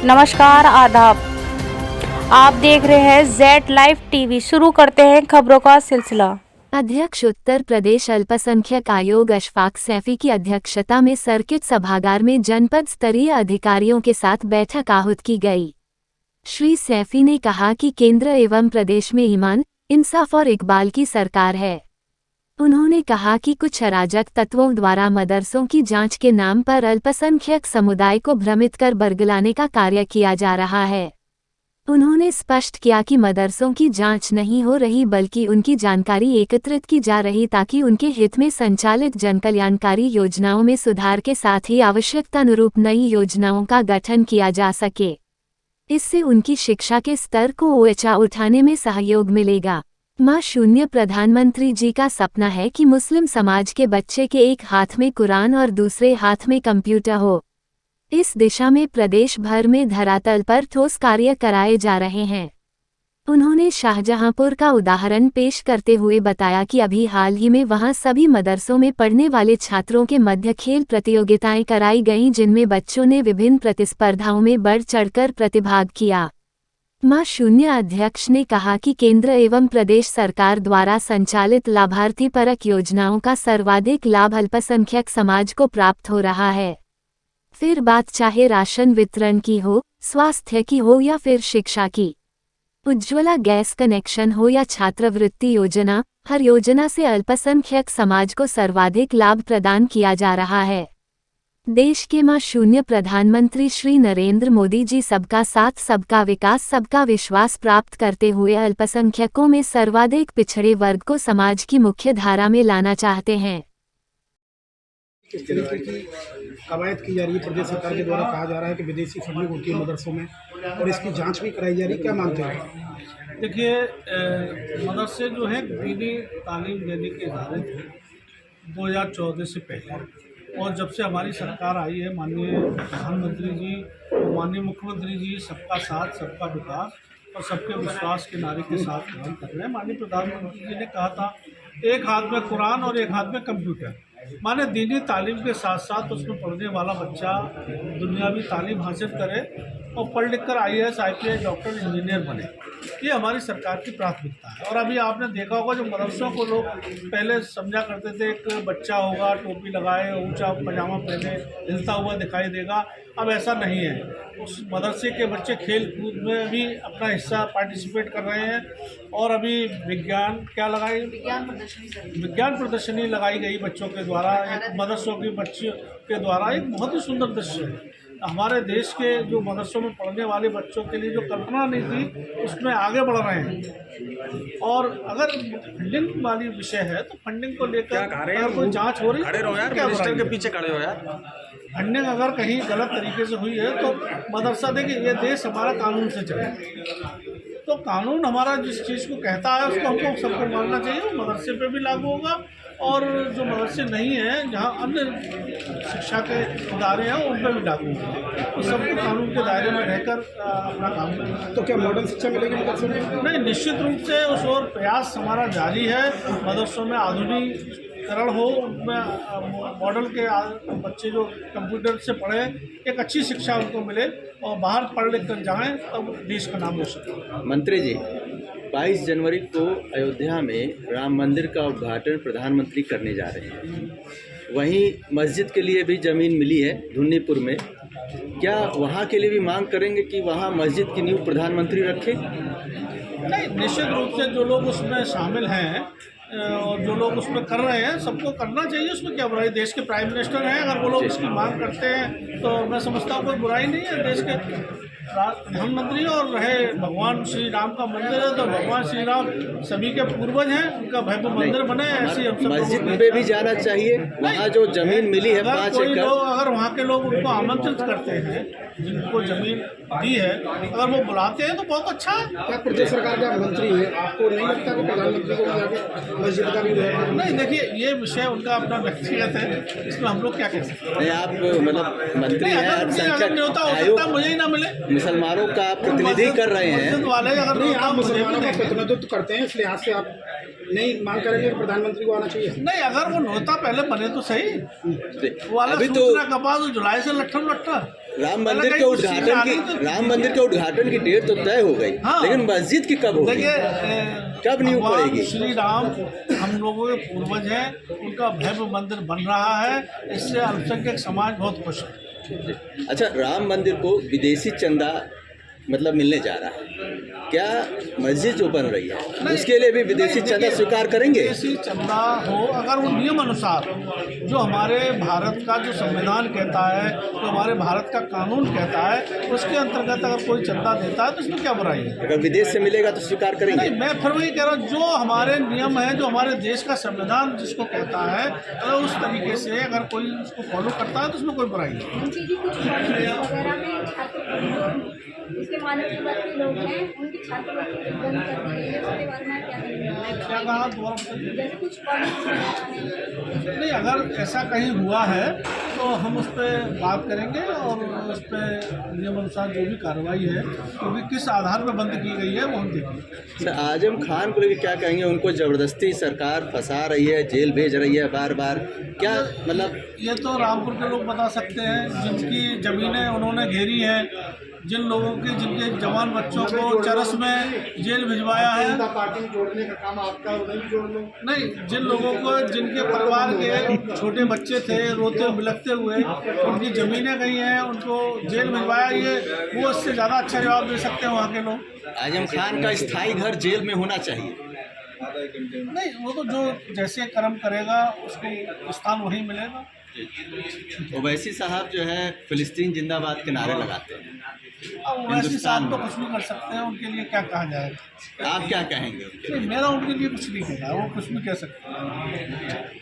नमस्कार, आदाब। आप देख रहे हैं जेड लाइव टीवी। शुरू करते हैं खबरों का सिलसिला। अध्यक्ष उत्तर प्रदेश अल्पसंख्यक आयोग अशफाक सैफी की अध्यक्षता में सर्किट सभागार में जनपद स्तरीय अधिकारियों के साथ बैठक आहूत की गई। श्री सैफी ने कहा कि केंद्र एवं प्रदेश में ईमान, इंसाफ और इकबाल की सरकार है। उन्होंने कहा कि कुछ अराजक तत्वों द्वारा मदरसों की जांच के नाम पर अल्पसंख्यक समुदाय को भ्रमित कर बरगलाने का कार्य किया जा रहा है। उन्होंने स्पष्ट किया कि मदरसों की जांच नहीं हो रही बल्कि उनकी जानकारी एकत्रित की जा रही ताकि उनके हित में संचालित जनकल्याणकारी योजनाओं में सुधार के साथ ही आवश्यकतानुरूप नई योजनाओं का गठन किया जा सके। इससे उनकी शिक्षा के स्तर को ऊंचा उठाने में सहयोग मिलेगा। मां शून्य प्रधानमंत्री जी का सपना है कि मुस्लिम समाज के बच्चे के एक हाथ में कुरान और दूसरे हाथ में कंप्यूटर हो। इस दिशा में प्रदेश भर में धरातल पर ठोस कार्य कराए जा रहे हैं। उन्होंने शाहजहांपुर का उदाहरण पेश करते हुए बताया कि अभी हाल ही में वहां सभी मदरसों में पढ़ने वाले छात्रों के मध्य खेल प्रतियोगिताएं कराई गईं जिनमें बच्चों ने विभिन्न प्रतिस्पर्धाओं में बढ़ चढ़कर प्रतिभाग किया। मां शून्य अध्यक्ष ने कहा कि केंद्र एवं प्रदेश सरकार द्वारा संचालित लाभार्थी परक योजनाओं का सर्वाधिक लाभ अल्पसंख्यक समाज को प्राप्त हो रहा है। फिर बात चाहे राशन वितरण की हो, स्वास्थ्य की हो या फिर शिक्षा की, उज्ज्वला गैस कनेक्शन हो या छात्रवृत्ति योजना, हर योजना से अल्पसंख्यक समाज को सर्वाधिक लाभ प्रदान किया जा रहा है। देश के मां शून्य प्रधानमंत्री श्री नरेंद्र मोदी जी सबका साथ, सबका विकास, सबका विश्वास प्राप्त करते हुए अल्पसंख्यकों में सर्वाधिक पिछड़े वर्ग को समाज की मुख्य धारा में लाना चाहते हैं। इस तरीके की कवायद की जा रही है, प्रदेश सरकार के द्वारा कहा जा रहा है कि विदेशी फंडिंग होती है मदरसों में और इसकी जांच भी कराई जा रही है, क्या मानते हैं? देखिए, मदरसे जो है दीनी तालीम देने के इदारे थे 2014 से पहले, और जब से हमारी सरकार आई है, माननीय प्रधानमंत्री जी, माननीय मुख्यमंत्री जी सबका साथ, सबका विकास और सबके विश्वास के नारे के साथ काम कर रहे हैं। माननीय प्रधानमंत्री जी ने कहा था एक हाथ में कुरान और एक हाथ में कंप्यूटर, माने दीनी तालीम के साथ साथ उसमें पढ़ने वाला बच्चा दुनियावी तालीम हासिल करे और पढ़ लिख कर IAS, IPS, डॉक्टर, इंजीनियर बने। ये हमारी सरकार की प्राथमिकता है। और अभी आपने देखा होगा जो मदरसों को लोग पहले समझा करते थे, एक बच्चा होगा टोपी लगाए, ऊंचा पजामा पहने, हिलता हुआ दिखाई देगा, अब ऐसा नहीं है। उस मदरसे के बच्चे खेल कूद में भी अपना हिस्सा पार्टिसिपेट कर रहे हैं। और अभी विज्ञान प्रदर्शनी लगाई गई बच्चों के द्वारा, एक मदरसों के बच्चों के द्वारा, एक बहुत ही सुंदर दृश्य है। हमारे देश के जो मदरसों में पढ़ने वाले बच्चों के लिए जो कल्पना नहीं थी उसमें आगे बढ़ रहे हैं। और अगर फंडिंग वाली विषय है तो फंडिंग को लेकर अगर कोई जांच हो रही है तो के पीछे खड़े हो यार। फंडिंग अगर कहीं गलत तरीके से हुई है तो मदरसा, देखिए ये देश हमारा कानून से चले, तो कानून हमारा जिस चीज़ को कहता है उसको हमको सबको मानना चाहिए। वो मदरसे पे भी लागू होगा और जो मदरसे नहीं हैं, जहाँ अन्य शिक्षा के इदारे हैं उन पर भी लागू होगा। तो सबको कानून के दायरे में रहकर अपना काम करना। तो क्या मॉडर्न शिक्षा मिलेगी मदरसों में? नहीं, निश्चित रूप से उस ओर प्रयास हमारा जारी है। मदरसों में आधुनिकीकरण हो, उनमें मॉडल के बच्चे जो कंप्यूटर से पढ़े, एक अच्छी शिक्षा उनको मिले और बाहर पढ़ लिख कर जाएँ तब देश का नाम रोशन हो। मंत्री जी, 22 जनवरी को अयोध्या में राम मंदिर का उद्घाटन प्रधानमंत्री करने जा रहे हैं। वहीं मस्जिद के लिए भी ज़मीन मिली है धुन्नीपुर में, क्या वहाँ के लिए भी मांग करेंगे कि वहाँ मस्जिद की नींव प्रधानमंत्री रखें? नहीं, निश्चित रूप से जो लोग उसमें शामिल हैं और जो लोग उसमें कर रहे हैं सबको करना चाहिए, उसमें क्या बुराई। देश के प्राइम मिनिस्टर हैं, अगर वो लोग इसकी मांग करते हैं तो मैं समझता हूँ कोई बुराई नहीं है। देश के प्रधानमंत्री और रहे भगवान श्री राम का मंदिर है तो भगवान श्री राम सभी के पूर्वज हैं, उनका भव्य मंदिर बने, ऐसी हम सब मस्जिद पे भी जाना चाहिए। वहाँ जो जमीन मिली है 5 एकड़, अगर वहाँ के लोग उनको आमंत्रित करते हैं, जिनको जमीन दी है, अगर वो बुलाते हैं तो बहुत अच्छा है। क्या प्रदेश सरकार का मंत्री है, आपको नहीं लगता कि प्रधानमंत्री को जाके मस्जिद का भी? नहीं, देखिए ये विषय उनका अपना व्यक्तिगत है, इसमें हम लोग क्या कह सकते हैं। आप मतलब मंत्री हैं, अल्पसंख्यक मुझे ही ना मिले, मुसलमानों का प्रतिनिधि कर रहे हैं वाले, अगर नहीं आप मुसलमानों का प्रतिनिधित्व करते हैं, इस लिहाज से आप नहीं मांग करेंगे कि प्रधानमंत्री को आना चाहिए? नहीं, अगर वो न्योता पहले बने तो सही। अभी तो कपास जुलाई से लट्ठम लट्ठा राम मंदिर के उद्घाटन की डेट तो तय हो गई, हाँ। लेकिन मस्जिद की कब होगी? देखिए कब नींव भगवान पड़ेगी? श्री राम हम लोगों के पूर्वज हैं, उनका भव्य मंदिर बन रहा है, इससे अल्पसंख्यक समाज बहुत खुश है। अच्छा, राम मंदिर को विदेशी चंदा मतलब मिलने जा रहा है, क्या मस्जिद जो बन रही है उसके लिए भी विदेशी चंदा स्वीकार करेंगे? विदेशी चंदा हो अगर वो नियम अनुसार, जो हमारे भारत का जो संविधान कहता है, जो हमारे भारत का कानून कहता है, उसके अंतर्गत अगर कोई चंदा देता है तो उसमें क्या बुराई है? अगर विदेश से मिलेगा तो स्वीकार करेंगे? नहीं, मैं फिर वही कह रहा हूँ, जो हमारे नियम है, जो हमारे देश का संविधान जिसको कहता है, अगर उस तरीके से अगर कोई उसको फॉलो करता है तो उसमें कोई बुराई नहीं। उनकी भी कुछ कॉलेज वगैरह में छात्र इसके मान्यता के लोग हैं, उनकी छात्रवृत्ति बंद कर दी गई है, उसके बारे में क्या करेंगे? क्या कहा दोबारा बताइए? जैसे कुछ कॉलेज नहीं, अगर ऐसा कहीं हुआ है तो हम उस पर बात करेंगे और उस पर नियम अनुसार जो भी कार्रवाई है, क्योंकि किस आधार पर बंद की गई है वो हम देखेंगे। सर, आजम खान को लेकर क्या कहेंगे? उनको जबरदस्ती सरकार फंसा रही है, जेल भेज रही है बार बार, क्या मतलब? ये तो रामपुर के लोग बता सकते हैं, जिनकी ज़मीनें उन्होंने घेरी हैं, जिन लोगों के जिनके जवान बच्चों को चरस में जेल भिजवाया है। पार्टी में जोड़ने का काम आपका, उन्हें भी जोड़ लो। नहीं, जिन लोगों को, जिनके परिवार के छोटे बच्चे थे रोते बिलखते हुए, उनकी ज़मीनें गई हैं, उनको जेल भिजवाया, ये वो इससे ज़्यादा अच्छा जवाब दे सकते हैं वहाँ के लोग। आजम खान का स्थायी घर जेल में होना चाहिए। नहीं, वो तो जो जैसे कर्म करेगा उसको स्थान वहीं मिलेगा। ओवैसी साहब जो है फिलिस्तीन जिंदाबाद के नारे लगाते हैं, अब वैसे साहब तो कुछ भी कर सकते हैं, उनके लिए क्या कहा जाएगा? आप क्या कहेंगे उनके लिए? नहीं, मेरा उनके लिए कुछ नहीं कहना, वो कुछ भी कह सकते हैं।